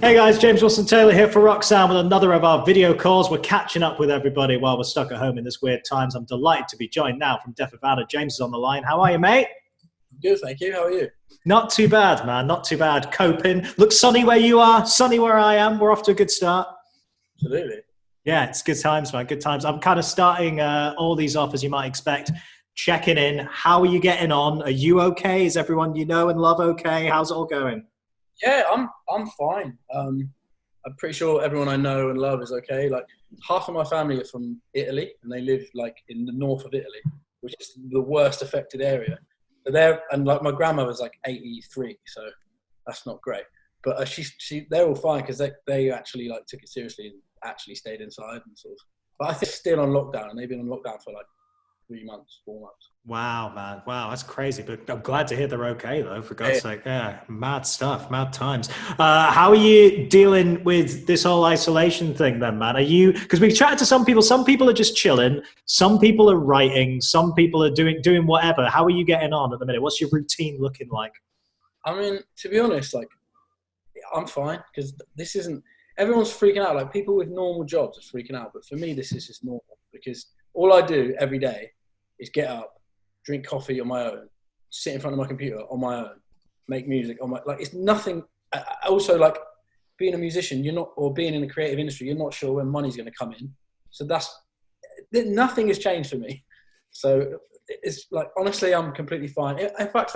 Hey guys, James Wilson Taylor here for Roxanne with another of our video calls. We're catching up with everybody while we're stuck at home in this weird times. I'm delighted to be joined now from Havana. James is on the line. How are you, mate? Good, thank you. How are you? Not too bad, man. Not too bad. Coping. Looks sunny where you are, sunny where I am. We're off to a good start. Absolutely. Yeah, it's good times, man. Good times. I'm kind of starting all these off as you might expect. Checking in. How are you getting on? Are you okay? Is everyone you know and love okay? How's it all going? Yeah, I'm fine. I'm pretty sure everyone I know and love is okay. Like half of my family are from Italy, and they live like in the north of Italy, which is the worst affected area. So like my grandmother's like 83, so that's not great. But they're all fine because they actually like took it seriously and actually stayed inside and sort of. But I think they're still on lockdown, and they've been on lockdown for like 3 months, 4 months. Wow, man. Wow, that's crazy. But I'm glad to hear they're okay, though, for God's sake. Yeah, mad stuff, mad times. How are you dealing with this whole isolation thing then, man? Are you, because we've chatted to some people are just chilling, some people are writing, some people are doing whatever. How are you getting on at the minute? What's your routine looking like? I mean, to be honest, like, I'm fine because this isn't, everyone's freaking out. Like, people with normal jobs are freaking out. But for me, this is just normal because all I do every day is get up, drink coffee on my own, sit in front of my computer on my own, make music on my, like, it's nothing. Also, like, being a musician, or being in the creative industry, you're not sure when money's going to come in. So nothing has changed for me. So it's like, honestly, I'm completely fine. In fact,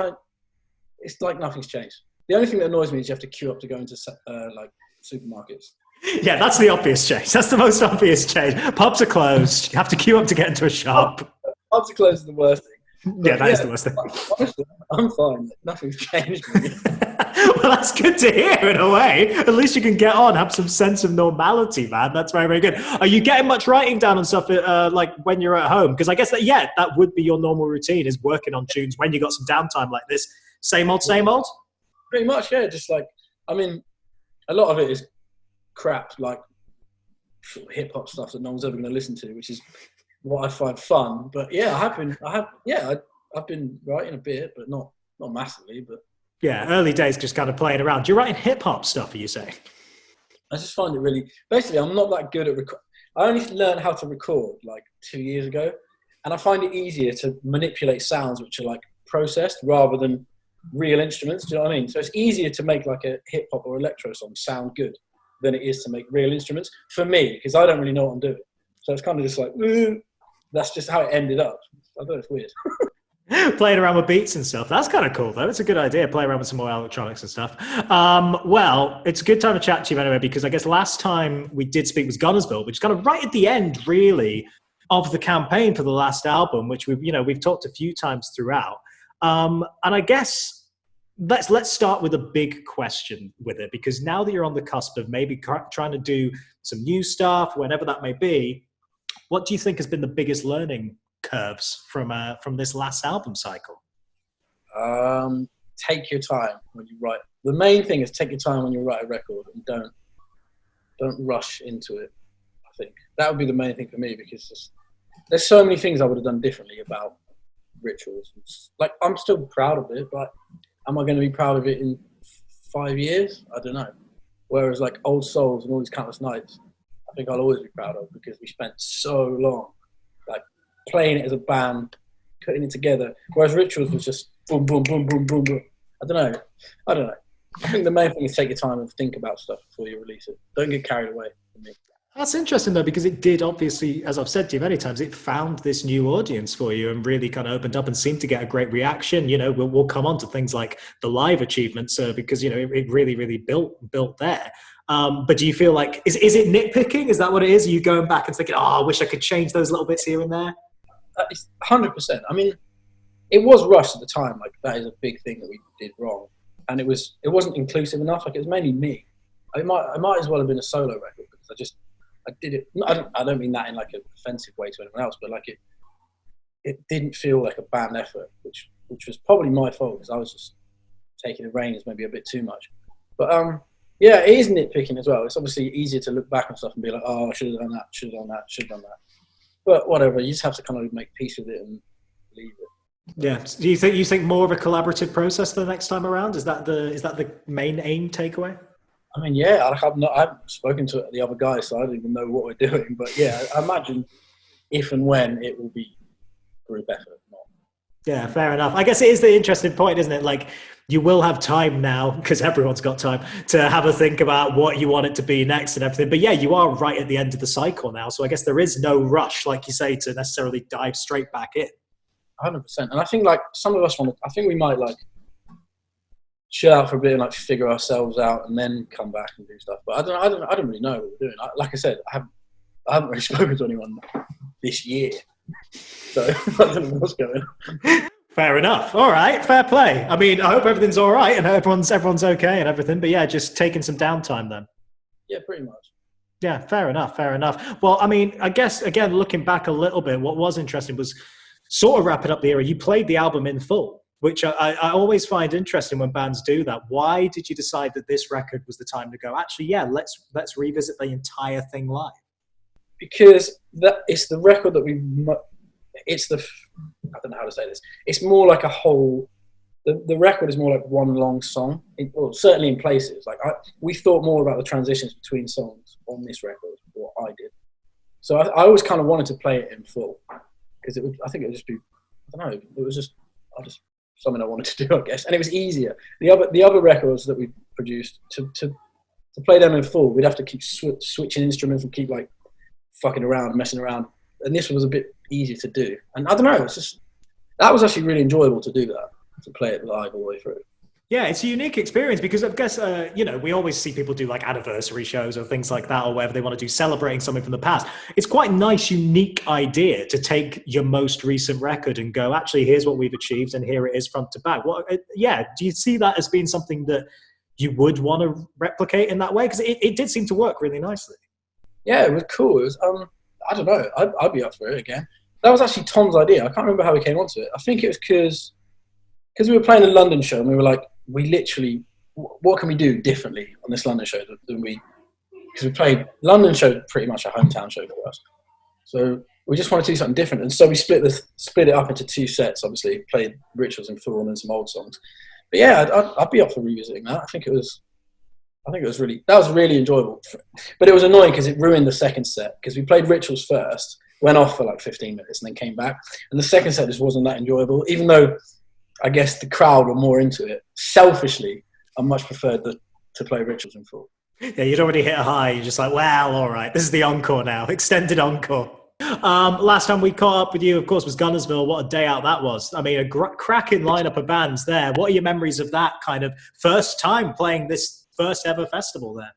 it's like nothing's changed. The only thing that annoys me is you have to queue up to go into like supermarkets. Yeah, that's the obvious change. That's the most obvious change. Pubs are closed. You have to queue up to get into a shop. Pubs are closed is the worst thing. Yeah, that is the worst thing. Honestly, I'm fine. Nothing's changed. Well, that's good to hear in a way. At least you can get on, have some sense of normality, man. That's very, very good. Are you getting much writing down on stuff like when you're at home? Because I guess that would be your normal routine, is working on tunes when you got some downtime like this. Same old, same old? Pretty much, yeah. Just like, I mean, a lot of it is crap, like hip hop stuff that no one's ever going to listen to, which is what I find fun. But yeah, I've been writing a bit, but not massively. But yeah, early days, just kind of playing around. You're writing hip hop stuff, are you saying? I just find it really. Basically, I'm not that good at I only learned how to record like 2 years ago, and I find it easier to manipulate sounds which are like processed rather than real instruments. Do you know what I mean? So it's easier to make like a hip hop or electro song sound good than it is to make real instruments for me, because I don't really know what I'm doing. So it's kind of just like, that's just how it ended up. I thought it's weird. Playing around with beats and stuff. That's kind of cool, though. It's a good idea. Play around with some more electronics and stuff. Well, it's a good time to chat to you anyway, because I guess last time we did speak was Gunnersville, which is kind of right at the end, really, of the campaign for the last album, which we've talked a few times throughout. And I guess let's start with a big question with it, because now that you're on the cusp of maybe trying to do some new stuff, whenever that may be, what do you think has been the biggest learning curves from this last album cycle? Take your time when you write. The main thing is take your time when you write a record, and don't rush into it. I think that would be the main thing for me, because there's so many things I would have done differently about Rituals. Like, I'm still proud of it, but am I going to be proud of it in 5 years? I don't know. Whereas like Old Souls and all these Countless Nights, I think I'll always be proud of, because we spent so long like playing it as a band, putting it together. Whereas Rituals was just boom, boom, boom, boom, boom, boom. I don't know. I think the main thing is take your time and think about stuff before you release it. Don't get carried away for me. That's interesting, though, because it did obviously, as I've said to you many times, it found this new audience for you and really kind of opened up and seemed to get a great reaction. We'll come on to things like the live achievements because, it really, really built there. But do you feel like, is it nitpicking? Is that what it is? Are you going back and thinking, I wish I could change those little bits here and there? It's 100%. I mean, it was rushed at the time. Like, that is a big thing that we did wrong. And it wasn't inclusive enough. Like, it was mainly me. I might as well have been a solo record, because I did it. I don't mean that in like an offensive way to anyone else, but like it didn't feel like a band effort, which was probably my fault, because I was just taking the reins maybe a bit too much. But yeah, it is nitpicking as well. It's obviously easier to look back on stuff and be like, oh, I should have done that, should have done that, should have done that. But whatever, you just have to kind of make peace with it and leave it. Yeah. Do you think more of a collaborative process the next time around? Is that the main aim takeaway? I mean, yeah, I haven't spoken to the other guys, so I don't even know what we're doing. But yeah, I imagine if and when it will be group effort. Not. Yeah, fair enough. I guess it is the interesting point, isn't it? Like, you will have time now, because everyone's got time, to have a think about what you want it to be next and everything. But yeah, you are right at the end of the cycle now. So I guess there is no rush, like you say, to necessarily dive straight back in. 100%. And I think like some of us I think we might like chill out for a bit and like figure ourselves out and then come back and do stuff. But I don't really know what we're doing. Like I said, I haven't really spoken to anyone this year. So I don't know what's going on. Fair enough. All right, fair play. I mean, I hope everything's all right and everyone's okay and everything. But yeah, just taking some downtime then. Yeah, pretty much. Yeah, fair enough. Well, I mean, I guess, again, looking back a little bit, what was interesting was sort of wrapping up the era. You played the album in full, which I always find interesting when bands do that. Why did you decide that this record was the time to go, actually, yeah, let's revisit the entire thing live? Because it's the record that I don't know how to say this. It's more like a whole. The record is more like one long song. Well, certainly in places. Like we thought more about the transitions between songs on this record. What I did. So I always kind of wanted to play it in full because I think it would just be. I don't know. It was just something I wanted to do, I guess, and it was easier. The other records that we produced to play them in full, we'd have to keep switching instruments and keep like fucking around and messing around. And this was a bit easier to do. And I don't know, that was actually really enjoyable to do that, to play it live all the way through. Yeah, it's a unique experience because I guess, we always see people do like anniversary shows or things like that or whatever they want to do, celebrating something from the past. It's quite a nice, unique idea to take your most recent record and go, actually, here's what we've achieved and here it is front to back. Do you see that as being something that you would want to replicate in that way? Because it did seem to work really nicely. Yeah, it was cool. It was, I don't know. I'd be up for it again. That was actually Tom's idea. I can't remember how we came onto it. I think it was because we were playing a London show and we were like, we literally, what can we do differently on this London show than because we played London show pretty much a hometown show for us. So we just wanted to do something different. And so we split it up into two sets, obviously, played Rituals in full and then some old songs. But yeah, I'd be up for revisiting that. That was really enjoyable. But it was annoying because it ruined the second set because we played Rituals first, went off for like 15 minutes and then came back. And the second set just wasn't that enjoyable, even though I guess the crowd were more into it. Selfishly, I much preferred to play Rituals in full. Yeah, you'd already hit a high. You're just like, well, all right, this is the encore now, extended encore. Last time we caught up with you, of course, was Gunnersville. What a day out that was. I mean, a cracking lineup of bands there. What are your memories of that kind of first time playing this first ever festival there?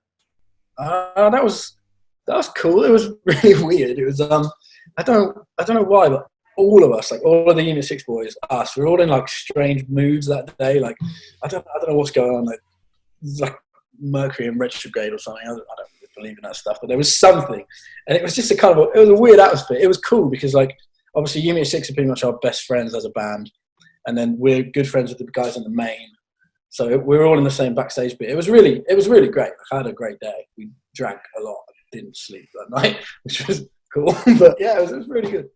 That was cool. It was really weird. It was I don't know why, but all of us, like all of the Unit 6 boys, we were all in like strange moods that day. Like I don't know what's going on. Like it's like Mercury in retrograde or something. I don't believe in that stuff, but there was something, and it was just it was a weird atmosphere. It was cool because like obviously Unit 6 are pretty much our best friends as a band, and then we're good friends with the guys in the Maine. So we were all in the same backstage bit. It was really great. I had a great day. We drank a lot. I didn't sleep that night, which was cool. But yeah, it was really good.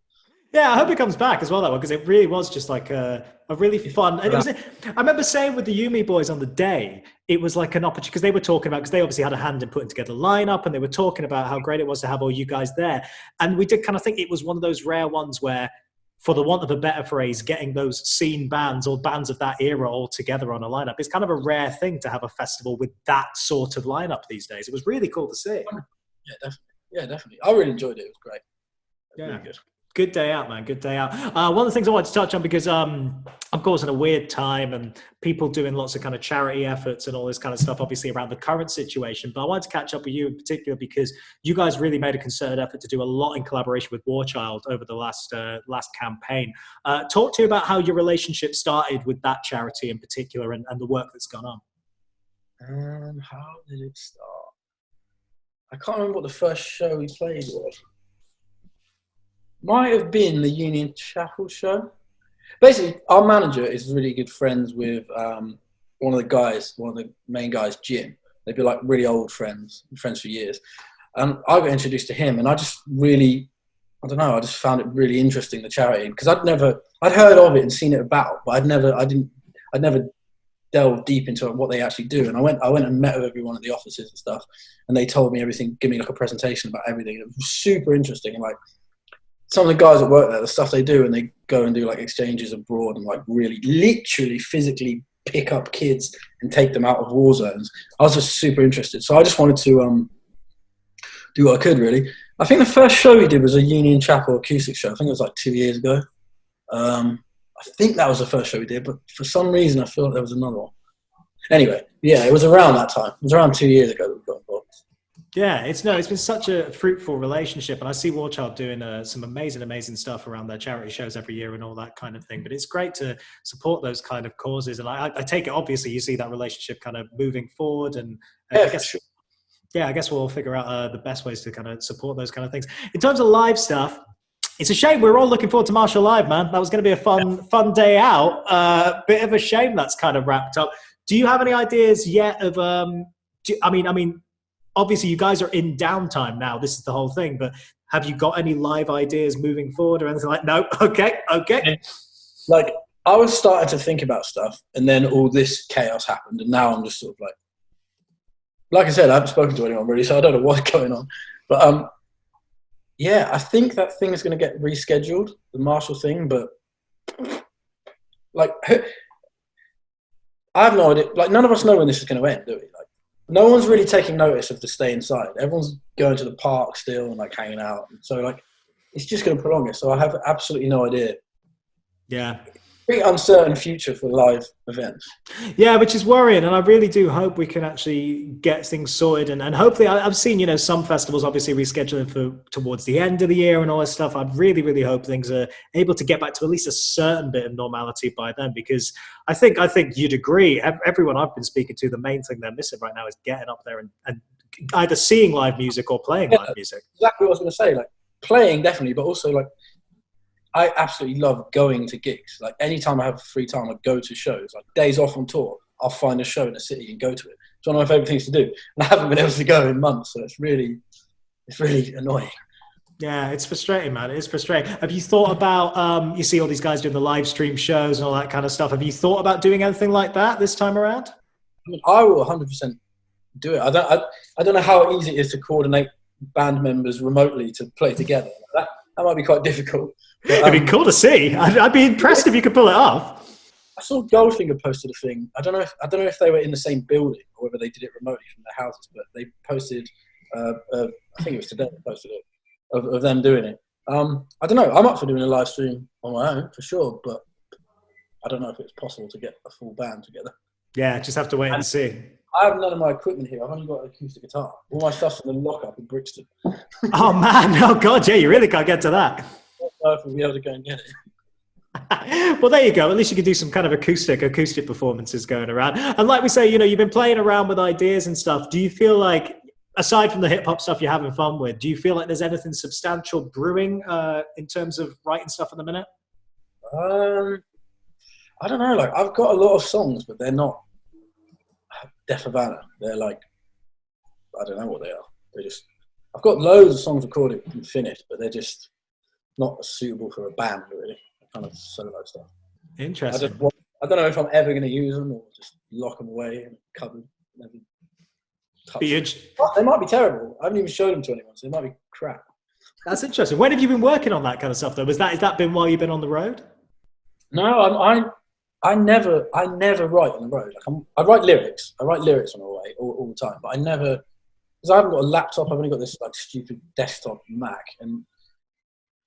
Yeah, I hope it comes back as well, that one, because it really was just like a really fun. And I remember saying with the Yumi boys on the day, it was like an opportunity, because they were talking about, because they obviously had a hand in putting together a lineup, and they were talking about how great it was to have all you guys there. And we did kind of think it was one of those rare ones where, for the want of a better phrase, getting those scene bands or bands of that era all together on a lineup is kind of a rare thing to have a festival with that sort of lineup these days. It was really cool to see. Yeah, definitely. I really enjoyed it. It was great. Yeah. Really good. Good day out, man. Good day out. One of the things I wanted to touch on, because, of course, in a weird time and people doing lots of kind of charity efforts and all this kind of stuff, obviously around the current situation. But I wanted to catch up with you in particular because you guys really made a concerted effort to do a lot in collaboration with War Child over the last campaign. Talk to you about how your relationship started with that charity in particular and the work that's gone on. How did it start? I can't remember what the first show we played was. Might have been the Union Chapel show. Basically, our manager is really good friends with one of the main guys, Jim. They've been like really old friends for years. And I got introduced to him, and I just found it really interesting, the charity, because I'd heard of it and seen it about, but I'd never delve deep into what they actually do. And I went and met with everyone at the offices and stuff, and they told me everything, give me like a presentation about everything. It was super interesting. And like some of the guys that work there, the stuff they do, and they go and do like exchanges abroad and like really literally physically pick up kids and take them out of war zones. I was just super interested. So I just wanted to do what I could, really. I think the first show we did was a Union Chapel acoustic show. I think it was like 2 years ago. I think that was the first show we did, but for some reason I feel like there was another one. Anyway, yeah, it was around that time. It was around 2 years ago that we got involved. Yeah, it's been such a fruitful relationship, and I see Warchild doing some amazing stuff around their charity shows every year and all that kind of thing. But it's great to support those kind of causes, and I take it obviously you see that relationship kind of moving forward, and yeah, I guess. Sure. Yeah, I guess we'll figure out the best ways to kind of support those kind of things. In terms of live stuff, it's a shame. We're all looking forward to Marshall Live, man. That was going to be a fun day out. Bit of a shame that's kind of wrapped up. Do you have any ideas yet of? I mean, obviously you guys are in downtime now. This is the whole thing. But have you got any live ideas moving forward or anything like? No. Okay. Like I was starting to think about stuff, and then all this chaos happened, and now I'm just sort of like I said, I haven't spoken to anyone really, so I don't know what's going on. But yeah, I think that thing is going to get rescheduled, the Marshall thing. But like, I have no idea. Like, none of us know when this is going to end, do we? Like, no one's really taking notice of the stay inside. Everyone's going to the park still and like hanging out. So like, it's just going to prolong it. So I have absolutely no idea. Yeah. Pretty uncertain future for live events. Yeah, which is worrying, and I really do hope we can actually get things sorted. And hopefully, I've seen some festivals obviously rescheduling for towards the end of the year and all this stuff. I really hope things are able to get back to at least a certain bit of normality by then, because I think you'd agree. Everyone I've been speaking to, the main thing they're missing right now is getting up there and either seeing live music or playing live music. Exactly what I was going to say. Like playing definitely, but also like. I absolutely love going to gigs. Like anytime I have free time, I go to shows. Like days off on tour, I'll find a show in a city and go to it. It's one of my favourite things to do. And I haven't been able to go in months, so it's really annoying. Yeah, it's frustrating, man. It is frustrating. Have you thought about, you see all these guys doing the live stream shows and all that kind of stuff. Have you thought about doing anything like that this time around? I mean, I will 100% do it. I don't know how easy it is to coordinate band members remotely to play together. That might be quite difficult. But, it'd be cool to see. I'd be impressed if you could pull it off. I saw Goldfinger posted a thing. I don't know if they were in the same building or whether they did it remotely from their houses, but they posted. I think it was today they posted it of them doing it. I don't know. I'm up for doing a live stream on my own for sure, but I don't know if it's possible to get a full band together. Yeah, just have to wait and see. I have none of my equipment here. I've only got an acoustic guitar. All my stuff's in the lockup in Brixton. Oh man! Oh god! Yeah, you really can't get to that. If we'll be able to go and get it. Well, there you go. At least you can do some kind of acoustic performances going around. And like we say, you've been playing around with ideas and stuff. Do you feel like, aside from the hip hop stuff you're having fun with, do you feel like there's anything substantial brewing in terms of writing stuff at the minute? I don't know. Like I've got a lot of songs, but they're not Def Havana. They're like, I don't know what they are. They're just. I've got loads of songs recorded and finished, but they're just not suitable for a band, really. Kind of solo stuff. Interesting. I don't know if I'm ever going to use them or just lock them away and cupboard. They might be terrible. I haven't even showed them to anyone, so they might be crap. That's interesting. When have you been working on that kind of stuff, though? Has that been while you've been on the road? No, I never write on the road. Like I write lyrics. I write lyrics on the way all the time, but I never, because I haven't got a laptop. I've only got this like stupid desktop Mac, and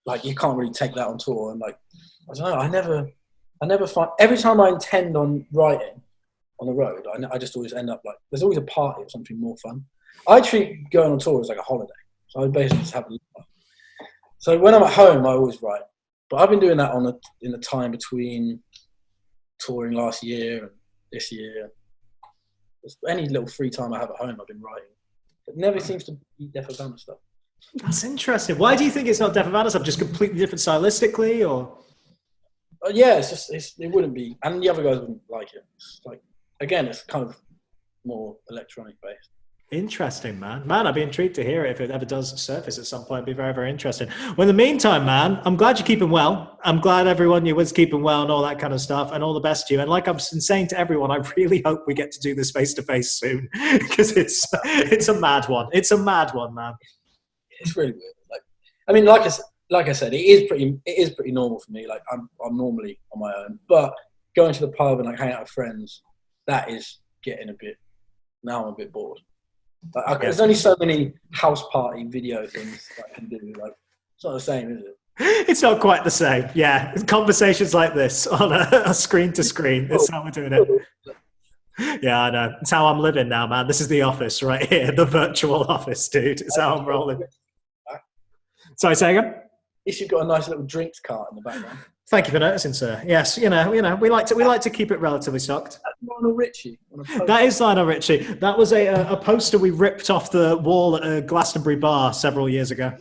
like you can't really take that on tour. And like I don't know, I never find, every time I intend on writing on the road, I just always end up like there's always a party or something more fun. I treat going on tour as like a holiday, so I basically just have a laugh. So when I'm at home, I always write. But I've been doing that in the time between touring last year and this year. Just any little free time I have at home, I've been writing. It never seems to be Def Havana stuff. That's interesting. Why do you think it's not Def Havana stuff? Just completely different stylistically, or? Yeah, it wouldn't be, and the other guys wouldn't like it. It's like, again, it's kind of more electronic based. Interesting, man. Man, I'd be intrigued to hear it if it ever does surface at some point. It'd be very, very interesting. Well, in the meantime, man, I'm glad you're keeping well. I'm glad everyone you was keeping well and all that kind of stuff, and all the best to you. And like I've been saying to everyone, I really hope we get to do this face to face soon because it's a mad one. It's a mad one, man. It's really weird. Like, I mean, like I said, it is pretty normal for me. Like I'm normally on my own, but going to the pub and like hanging out with friends, that is getting a bit. Now I'm a bit bored. Like, there's only so many house party video things that I can do. Like, it's not the same, is it? It's not quite the same. Yeah, conversations like this on a screen to screen. That's how we're doing it. Yeah, I know. It's how I'm living now, man. This is the office right here, the virtual office, dude. It's how I'm rolling. Sorry, say again? At least you've got a nice little drinks cart in the background. Thank you for noticing, sir. Yes, you know, we like to keep it relatively stocked. That's Lionel Richie. That is Lionel Richie. That was a poster we ripped off the wall at a Glastonbury bar several years ago.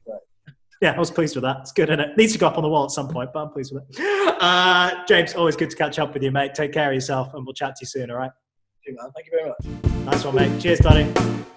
Right. Yeah, I was pleased with that. It's good, isn't it? Needs to go up on the wall at some point, but I'm pleased with it. James, always good to catch up with you, mate. Take care of yourself, and we'll chat to you soon, all right? Thank you very much. Nice one, mate. Cheers, buddy.